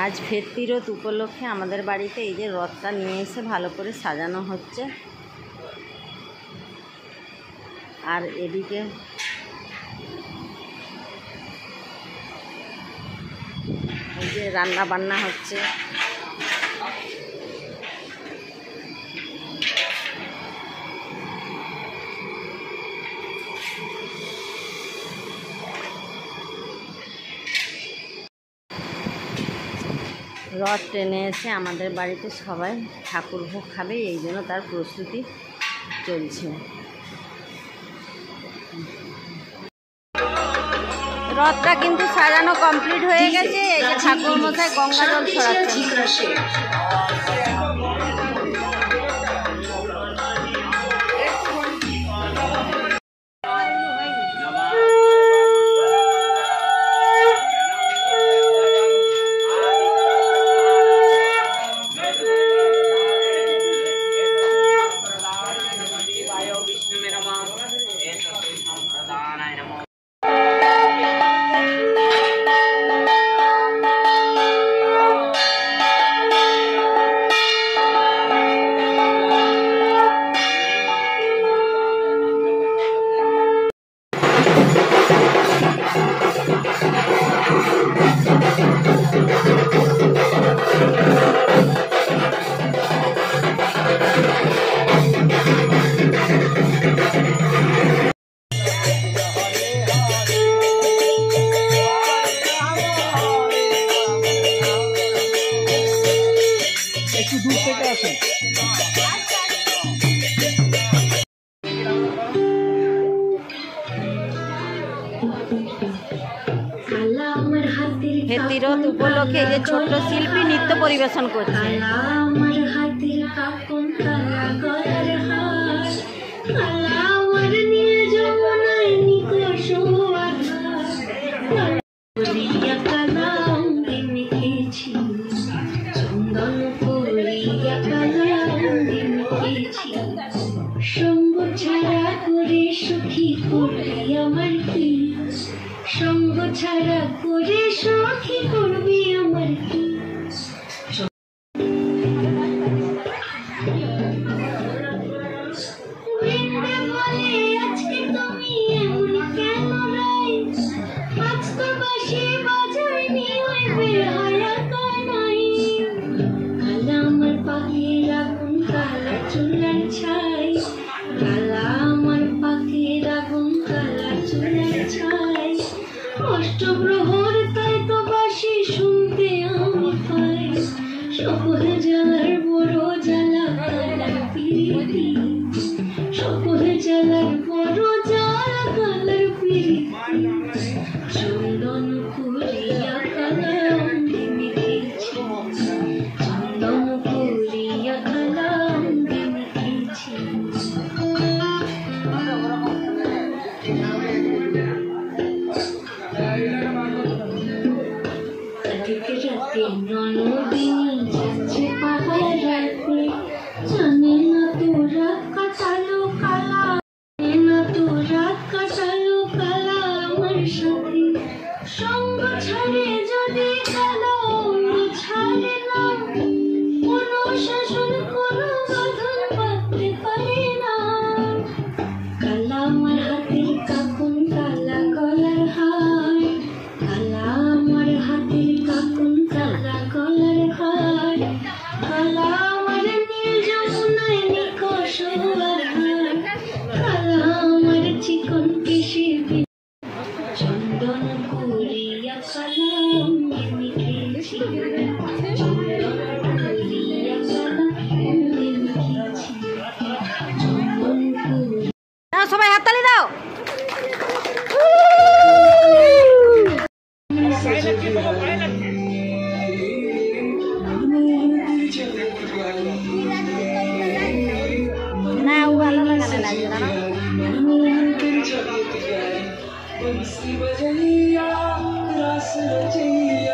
আজ ফেরতিরত উপলক্ষে আমাদের বাড়িতে এই যে রথটা নিয়ে এসে ভালো করে সাজানো হচ্ছে। আর এদিকে এই যে রান্না বান্না হচ্ছে। রথ টেনে এসে আমাদের বাড়িতে সবাই ঠাকুর ভোগ খাবে, এই জন্য তার প্রস্তুতি চলছে। রথটা কিন্তু সাজানো কমপ্লিট হয়ে গেছে। এই যে ঠাকুর মশাই গঙ্গা জল ছড়াচ্ছেন। ফেরতিরত উপলক্ষে এই যে ছোট্ট শিল্পী নৃত্য পরিবেশন করছে। সঙ্গ ছাড়া করে সুখী করবি আমার কি, সঙ্গ ছাড়া করে সুখী করবি আমার কি। আজকে তুমি এমন কেন রাই, আজ তো বাসি বাজাইনি ওই বেহায়া কানাই। কালা আমার পাখির আগুন কালা চুলার ছাই, কালা আমার পাখির আগুন কালা চুলার ছাই। অষ্টপ্রহর তাই তো বাসি শুনতে আমি পাই, সকল জ্বালার বড় জ্বালা কালার পিরিতি, সকল জ্বালার বড় জ্বালা কালার পিরিতি। চন্দন করিয়া কালা অঙ্গে মেখেছি, চন্দন করিয়া কালা অঙ্গে মেখেছি। ননদিনী যাচ্ছে পাহাড় রাতে, জানে না তো রাত কাটালো কালা, জানে না তো রাত কাটালো কালা আমার সাথে। সঙ্গ ছাড়ে যদি কালা অঙ্গ ছাড়ে না, কোনো শাসন কোনো বাঁধন পাততে পারে না। কালা আমার হাতের কাকুন কালা গলার হার, কালা আমার হাতের কাকুন কালা গলার হার, কালা আমার নীল যমুনায় নিকষ আধার, কালা আমার চিকন কেশে চন্দন করিয়া কালা অঙ্গে মেখেছি, চন্দন করিয়া কালা অঙ্গে মেখেছি, চন্দন করিয়া। সবাই হাততালি দাও। না ও ভালো লাগালে লাগবে না। बंसी बजैया रस रचैया।